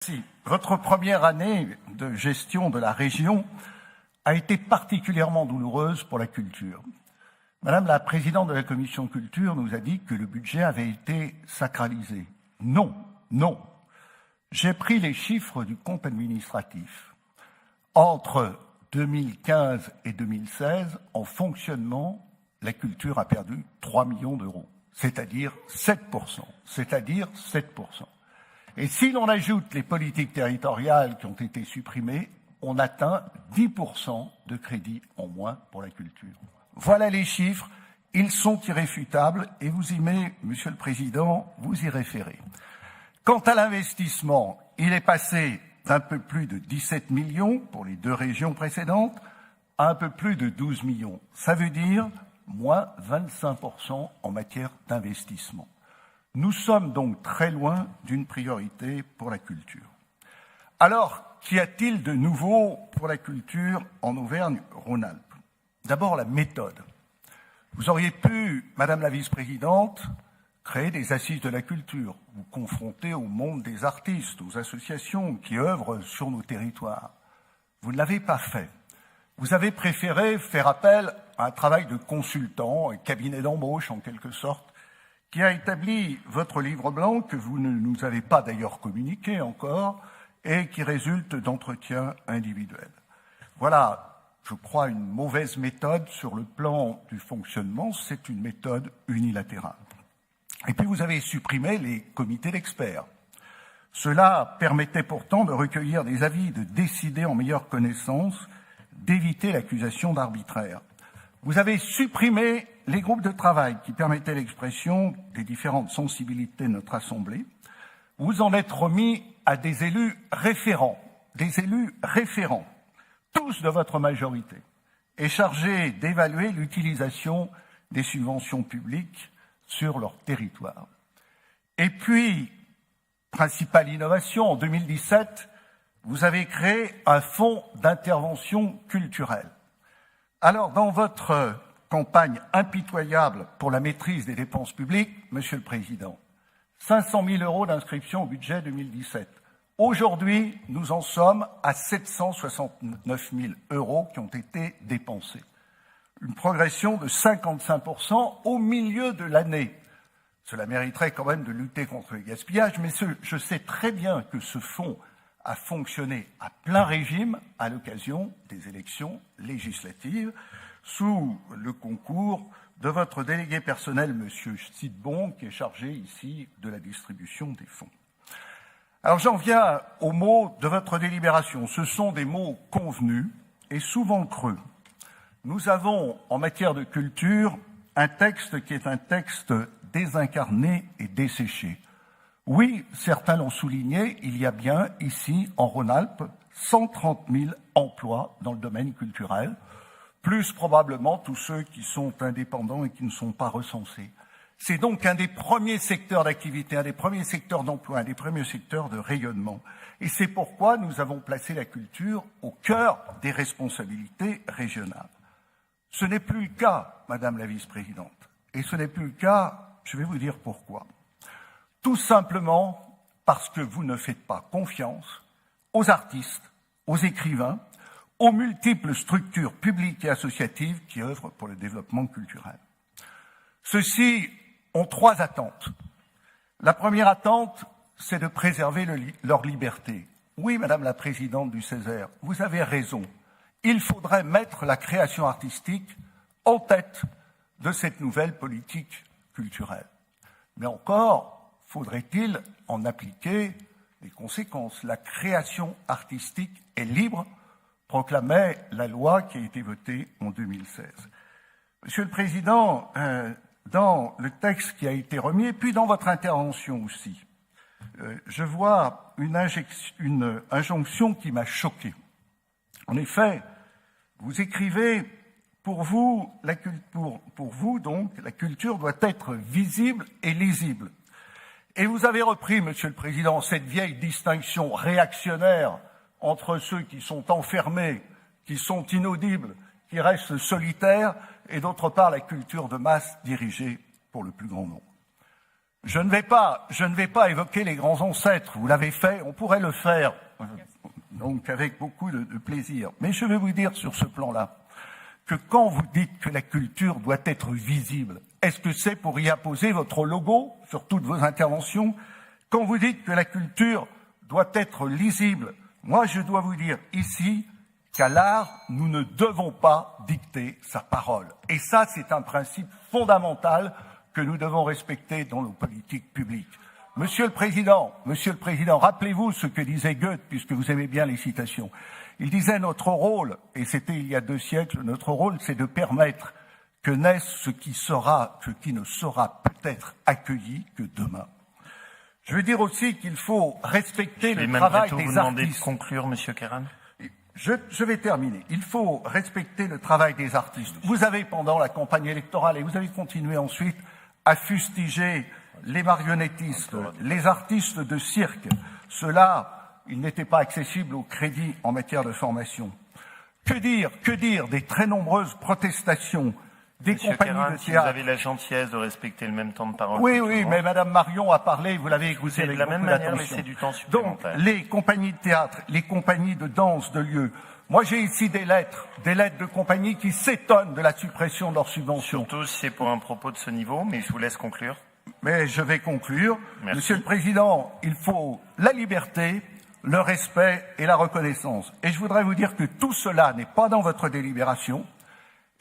Si votre première année de gestion de la région a été particulièrement douloureuse pour la culture. Madame la présidente de la commission culture nous a dit que le budget avait été sacralisé. Non, non. J'ai pris les chiffres du compte administratif. Entre 2015 et 2016, en fonctionnement, la culture a perdu 3 millions d'euros, c'est-à-dire 7%. Et si l'on ajoute les politiques territoriales qui ont été supprimées, on atteint 10% de crédit en moins pour la culture. Voilà les chiffres, ils sont irréfutables et vous y mettez, Monsieur le Président, vous y référez. Quant à l'investissement, il est passé d'un peu plus de 17 millions pour les 2 régions précédentes à un peu plus de 12 millions. Ça veut dire moins 25% en matière d'investissement. Nous sommes donc très loin d'une priorité pour la culture. Alors, qu'y a-t-il de nouveau pour la culture en Auvergne-Rhône-Alpes? D'abord, la méthode. Vous auriez pu, Madame la vice-présidente, créer des assises de la culture, vous confronter au monde des artistes, aux associations qui œuvrent sur nos territoires. Vous ne l'avez pas fait. Vous avez préféré faire appel à un travail de consultant, un cabinet d'embauche en quelque sorte, qui a établi votre livre blanc, que vous ne nous avez pas d'ailleurs communiqué encore, et qui résulte d'entretiens individuels. Voilà, je crois, une mauvaise méthode sur le plan du fonctionnement, c'est une méthode unilatérale. Et puis vous avez supprimé les comités d'experts. Cela permettait pourtant de recueillir des avis, de décider en meilleure connaissance, d'éviter l'accusation d'arbitraire. Vous avez supprimé les groupes de travail qui permettaient l'expression des différentes sensibilités de notre Assemblée. Vous en êtes remis à des élus référents, tous de votre majorité, et chargés d'évaluer l'utilisation des subventions publiques sur leur territoire. Et puis, principale innovation, en 2017, vous avez créé un fonds d'intervention culturelle. Alors, dans votre campagne impitoyable pour la maîtrise des dépenses publiques, Monsieur le Président, 500 000 euros d'inscription au budget 2017. Aujourd'hui, nous en sommes à 769 000 euros qui ont été dépensés. Une progression de 55% au milieu de l'année. Cela mériterait quand même de lutter contre le gaspillage, mais je sais très bien que ce fonds a fonctionné à plein régime à l'occasion des élections législatives, sous le concours de votre délégué personnel, Monsieur Sidbon, qui est chargé ici de la distribution des fonds. Alors j'en viens aux mots de votre délibération. Ce sont des mots convenus et souvent creux. Nous avons, en matière de culture, un texte qui est un texte désincarné et desséché. Oui, certains l'ont souligné, il y a bien ici, en Rhône-Alpes, 130 000 emplois dans le domaine culturel, plus probablement tous ceux qui sont indépendants et qui ne sont pas recensés. C'est donc un des premiers secteurs d'activité, un des premiers secteurs d'emploi, un des premiers secteurs de rayonnement. Et c'est pourquoi nous avons placé la culture au cœur des responsabilités régionales. Ce n'est plus le cas, Madame la vice-présidente. Et ce n'est plus le cas, je vais vous dire pourquoi. Tout simplement parce que vous ne faites pas confiance aux artistes, aux écrivains, aux multiples structures publiques et associatives qui œuvrent pour le développement culturel. Ceux-ci ont 3 attentes. La première attente, c'est de préserver leur liberté. Oui, Madame la présidente du Césaire, vous avez raison. Il faudrait mettre la création artistique en tête de cette nouvelle politique culturelle. Mais encore, faudrait-il en appliquer les conséquences. La création artistique est libre, proclamait la loi qui a été votée en 2016. Monsieur le Président, dans le texte qui a été remis, et puis dans votre intervention aussi, je vois une injonction qui m'a choqué. En effet, vous écrivez, pour vous, donc, la culture doit être visible et lisible. Et vous avez repris, Monsieur le Président, cette vieille distinction réactionnaire entre ceux qui sont enfermés, qui sont inaudibles, qui restent solitaires, et d'autre part la culture de masse dirigée pour le plus grand nombre. Je ne vais pas évoquer les grands ancêtres. Vous l'avez fait, on pourrait le faire, donc avec beaucoup de plaisir. Mais je vais vous dire sur ce plan-là que quand vous dites que la culture doit être visible, est-ce que c'est pour y apposer votre logo sur toutes vos interventions? Quand vous dites que la culture doit être lisible, moi je dois vous dire ici qu'à l'art, nous ne devons pas dicter sa parole. Et ça, c'est un principe fondamental que nous devons respecter dans nos politiques publiques. Monsieur le Président, rappelez-vous ce que disait Goethe, puisque vous aimez bien les citations. Il disait notre rôle, et c'était il y a 2 siècles, notre rôle, c'est de permettre que naisse ce qui ne sera peut-être accueilli que demain. Je veux dire aussi qu'il faut respecter le travail des artistes. Je vais vous demander de conclure, Monsieur Kéran. Je vais terminer. Il faut respecter le travail des artistes. Vous avez, pendant la campagne électorale, et vous avez continué ensuite, à fustiger les marionnettistes, les artistes de cirque. Ceux-là, ils n'étaient pas accessibles au crédit en matière de formation. Que dire des très nombreuses protestations des compagnies de théâtre. Si vous avez la gentillesse de respecter le même temps de parole. Oui, mais Madame Marion a parlé, vous l'avez écouté avec beaucoup d'attention. De la même manière, laissez du temps supplémentaire. Donc, les compagnies de théâtre, les compagnies de danse, de lieux. Moi, j'ai ici des lettres de compagnies qui s'étonnent de la suppression de leurs subventions. Surtout si c'est pour un propos de ce niveau, mais je vous laisse conclure. Mais je vais conclure. Merci. Monsieur le Président, il faut la liberté, le respect et la reconnaissance. Et je voudrais vous dire que tout cela n'est pas dans votre délibération.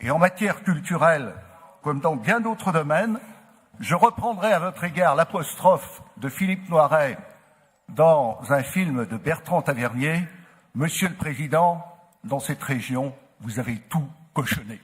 Et en matière culturelle, comme dans bien d'autres domaines, je reprendrai à votre égard l'apostrophe de Philippe Noiret dans un film de Bertrand Tavernier. Monsieur le Président, dans cette région, vous avez tout cochonné.